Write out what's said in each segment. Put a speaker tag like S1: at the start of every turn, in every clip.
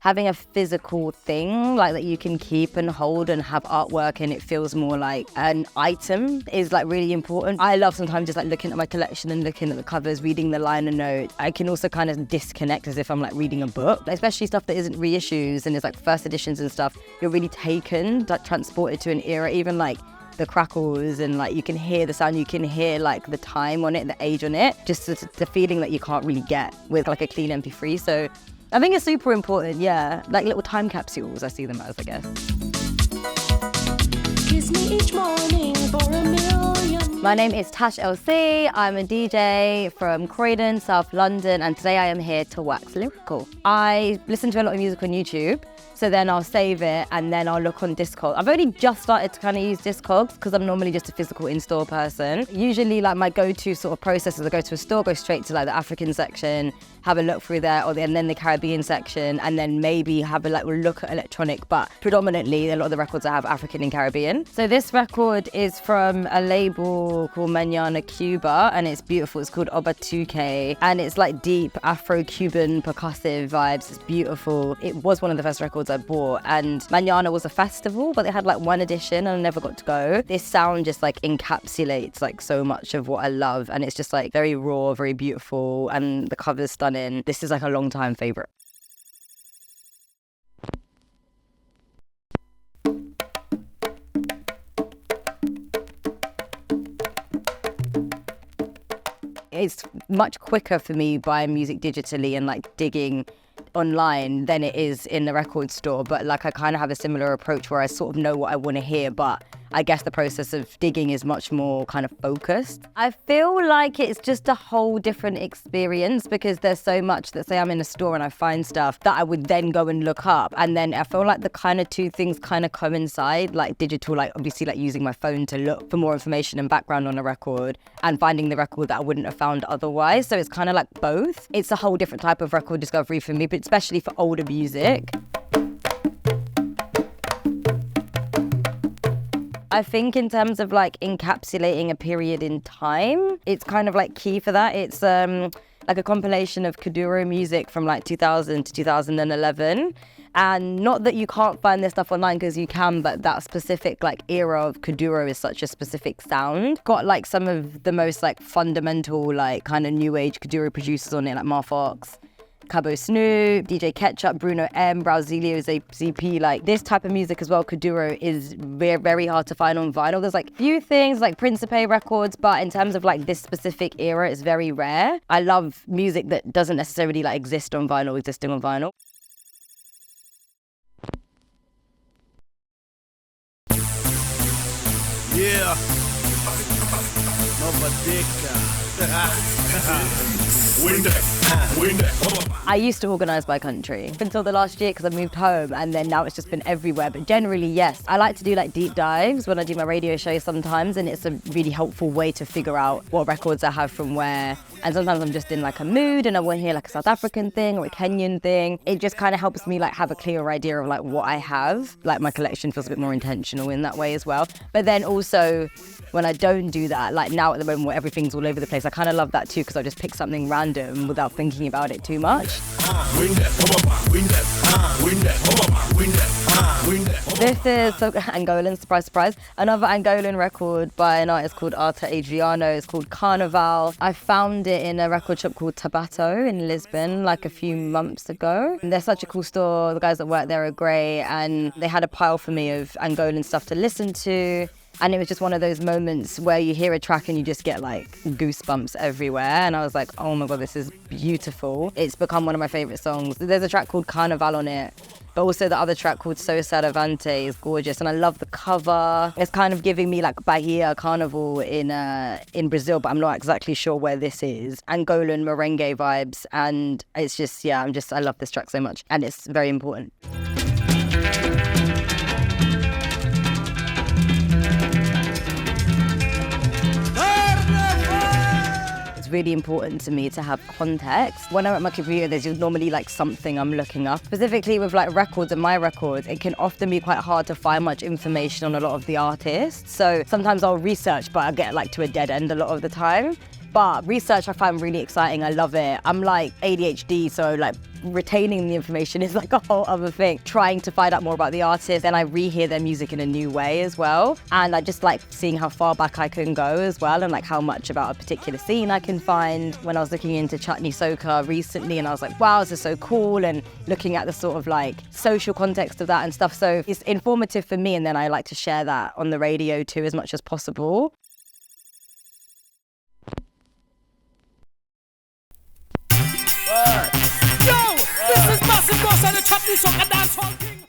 S1: having a physical thing like that you can keep and hold and have artwork and it feels more like an item is like really important. I love sometimes just like looking at my collection and looking at the covers, reading the liner note. I can also kind of disconnect as if I'm like reading a book, especially stuff that isn't reissues and is like first editions and stuff. You're really taken, like transported to an era, even like the crackles, and like you can hear the sound, you can hear like the time on it, the age on it, just the feeling that you can't really get with like a clean MP3. So I think it's super important, yeah. Like little time capsules, I see them as, I guess. Kiss me each morning for a million. My name is Tash LC. I'm a DJ from Croydon, South London, and today I am here to wax Lyrical. I listen to a lot of music on YouTube, so then I'll save it and then I'll look on Discogs. I've only just started to kind of use Discogs because I'm normally just a physical in-store person. Usually like my go-to sort of process is I go to a store, go straight to like the African section, have a look through there, and then the Caribbean section, and then maybe have a like look at electronic, but predominantly a lot of the records I have African and Caribbean. So this record is from a label called Mañana Cuba, and it's beautiful. It's called Oba 2K, and it's like deep Afro-Cuban percussive vibes. It's beautiful. It was one of the first records I bought, and Mañana was a festival, but they had like one edition and I never got to go. This sound just like encapsulates like so much of what I love, and it's just like very raw, very beautiful, and the cover's stunning. This is like a long time favorite. It's much quicker for me buying music digitally and like digging online than it is in the record store, but like I kind of have a similar approach where I sort of know what I want to hear, but I guess the process of digging is much more kind of focused. I feel like it's just a whole different experience because there's so much that, say I'm in a store and I find stuff that I would then go and look up, and then I feel like the kind of two things kind of coincide, like digital, like obviously like using my phone to look for more information and background on a record, and finding the record that I wouldn't have found otherwise. So it's kind of like both. It's a whole different type of record discovery for me, but especially for older music. I think in terms of like encapsulating a period in time, it's kind of like key for that. It's like a compilation of Kuduro music from like 2000 to 2011. And not that you can't find this stuff online, because you can, but that specific like era of Kuduro is such a specific sound. Got like some of the most like fundamental like kind of new age Kuduro producers on it, like Mar Fox, Cabo Snoop, DJ Ketchup, Bruno M, Browsilio, ZP, like this type of music as well. Kuduro is very, very hard to find on vinyl. There's like few things like Principe records, but in terms of like this specific era, it's very rare. I love music that doesn't necessarily like exist on vinyl, existing on vinyl.
S2: Yeah. Nova Dica.
S1: I used to organise by country until the last year because I moved home, and then now it's just been everywhere. But generally, yes, I like to do like deep dives when I do my radio shows sometimes, and it's a really helpful way to figure out what records I have from where. And sometimes I'm just in like a mood and I want to hear like a South African thing or a Kenyan thing. It just kind of helps me like have a clearer idea of like what I have. Like my collection feels a bit more intentional in that way as well. But then also when I don't do that, like now at the moment where everything's all over the place, I kind of love that too, because I just pick something random without thinking about it too much. This is Angolan, surprise, surprise. Another Angolan record by an artist called Arta Adriano. It's called Carnival. I found it in a record shop called Tabato in Lisbon like a few months ago. They're such a cool store. The guys that work there are great, and they had a pile for me of Angolan stuff to listen to. And it was just one of those moments where you hear a track and you just get like goosebumps everywhere. And I was like, oh my God, this is beautiful. It's become one of my favorite songs. There's a track called Carnival on it, but also the other track called So Saravante is gorgeous. And I love the cover. It's kind of giving me like Bahia Carnival in Brazil, but I'm not exactly sure where this is. Angolan merengue vibes. And it's just, yeah, I love this track so much. And it's very important. Really important to me to have context. When I'm at my computer, there's normally like something I'm looking up. Specifically with like records and my records, it can often be quite hard to find much information on a lot of the artists. So sometimes I'll research, but I get like to a dead end a lot of the time. But research I find really exciting. I love it. I'm like ADHD, so like retaining the information is like a whole other thing. Trying to find out more about the artist, and I rehear their music in a new way as well. And I just like seeing how far back I can go as well, and like how much about a particular scene I can find. When I was looking into chutney soca recently, and I was like, wow, this is so cool, and looking at the sort of like social context of that and stuff. So it's informative for me, and then I like to share that on the radio too as much as possible.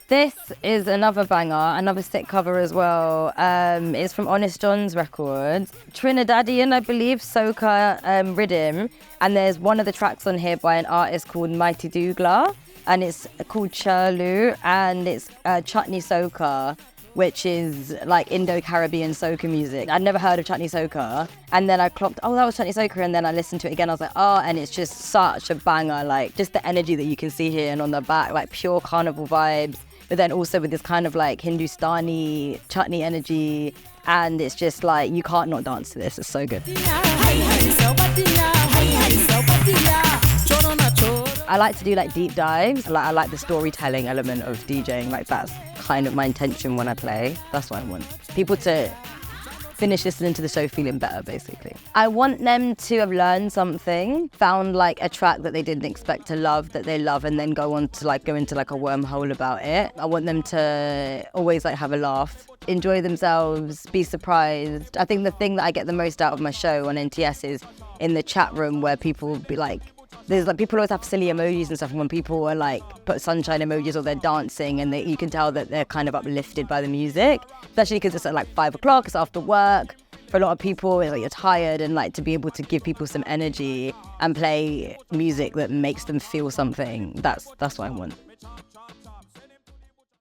S1: This is another banger, another sick cover as well. It's from Honest John's records. Trinidadian, I believe, soca rhythm. And there's one of the tracks on here by an artist called Mighty Douglas. And it's called Churlu, and it's chutney soca, which is like Indo-Caribbean soca music. I'd never heard of chutney soca. And then I clocked, oh, that was chutney soca. And then I listened to it again. I was like, oh, and it's just such a banger. Like just the energy that you can see here and on the back, like pure carnival vibes. But then also with this kind of like Hindustani chutney energy. And it's just like, you can't not dance to this. It's so good. I like to do like deep dives. I like the storytelling element of DJing. Like that's kind of my intention when I play. That's what I want. People to finish listening to the show feeling better, basically. I want them to have learned something, found like a track that they didn't expect to love, that they love, and then go into like a wormhole about it. I want them to always like have a laugh, enjoy themselves, be surprised. I think the thing that I get the most out of my show on NTS is in the chat room where people will be like, there's like people always have silly emojis and stuff, and when people are like put sunshine emojis or they're dancing, and you can tell that they're kind of uplifted by the music, especially because it's at like 5 o'clock, it's after work. For a lot of people, it's like you're tired, and like to be able to give people some energy and play music that makes them feel something, that's what I want.